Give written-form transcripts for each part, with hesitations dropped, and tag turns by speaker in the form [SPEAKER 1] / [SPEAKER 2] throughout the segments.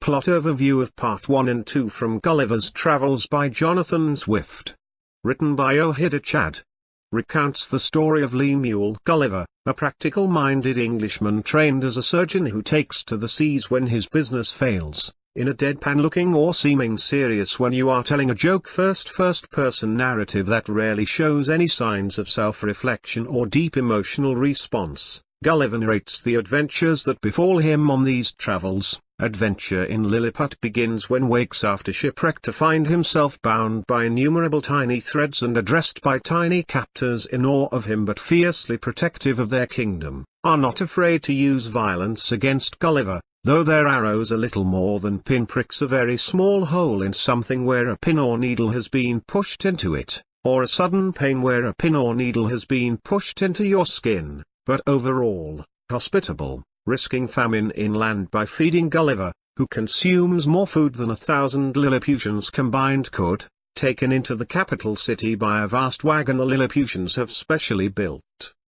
[SPEAKER 1] Plot overview of Part 1 and 2 from Gulliver's Travels by Jonathan Swift. Written by Ohida Chad. Recounts the story of Lemuel Gulliver, a practical-minded Englishman trained as a surgeon who takes to the seas when his business fails, in a deadpan-looking or seeming serious when you are telling a joke first-person narrative that rarely shows any signs of self-reflection or deep emotional response. Gulliver narrates the adventures that befall him on these travels. Adventure in Lilliput begins when wakes after shipwreck to find himself bound by innumerable tiny threads and addressed by tiny captors in awe of him but fiercely protective of their kingdom, are not afraid to use violence against Gulliver, though their arrows are little more than pinpricks, a very small hole in something where a pin or needle has been pushed into it, or a sudden pain where a pin or needle has been pushed into your skin, but overall, hospitable. Risking famine inland by feeding Gulliver, who consumes more food than 1,000 Lilliputians combined could, taken into the capital city by a vast wagon the Lilliputians have specially built,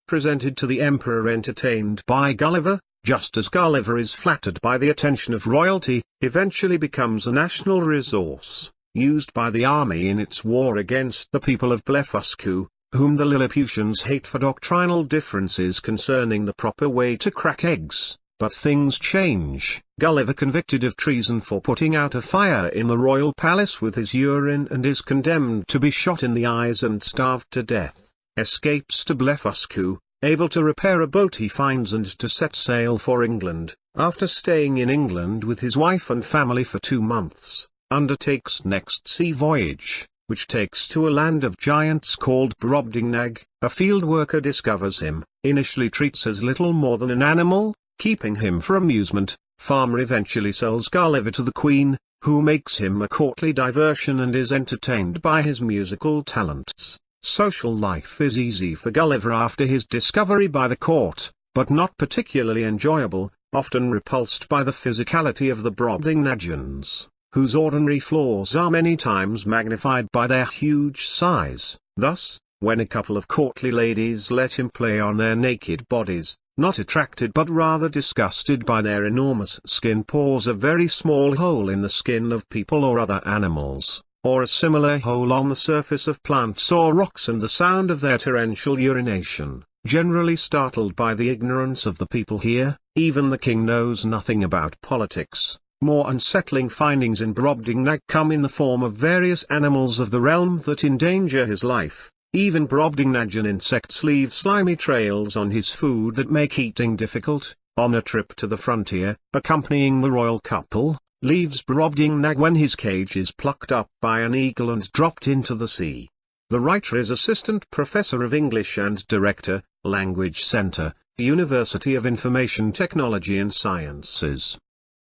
[SPEAKER 1] presented to the emperor, entertained by Gulliver, just as Gulliver is flattered by the attention of royalty, eventually becomes a national resource, used by the army in its war against the people of Blefuscu, whom the Lilliputians hate for doctrinal differences concerning the proper way to crack eggs. But things change. Gulliver, convicted of treason for putting out a fire in the royal palace with his urine and is condemned to be shot in the eyes and starved to death, escapes to Blefuscu, able to repair a boat he finds and to set sail for England. After staying in England with his wife and family for 2 months, undertakes next sea voyage, which takes to a land of giants called Brobdingnag. A field worker discovers him, initially treats as little more than an animal, keeping him for amusement. Farmer eventually sells Gulliver to the queen, who makes him a courtly diversion and is entertained by his musical talents. Social life is easy for Gulliver after his discovery by the court, but not particularly enjoyable, often repulsed by the physicality of the Brobdingnagians, whose ordinary flaws are many times magnified by their huge size. Thus, when a couple of courtly ladies let him play on their naked bodies, not attracted but rather disgusted by their enormous skin, pores a very small hole in the skin of people or other animals, or a similar hole on the surface of plants or rocks, and the sound of their torrential urination, generally startled by the ignorance of the people here. Even the king knows nothing about politics. More unsettling findings in Brobdingnag come in the form of various animals of the realm that endanger his life. Even Brobdingnagian insects leave slimy trails on his food that make eating difficult. On a trip to the frontier, accompanying the royal couple, leaves Brobdingnag when his cage is plucked up by an eagle and dropped into the sea. The writer is Assistant Professor of English and Director, Language Center, University of Information Technology and Sciences.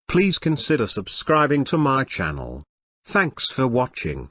[SPEAKER 1] Please consider subscribing to my channel. Thanks for watching.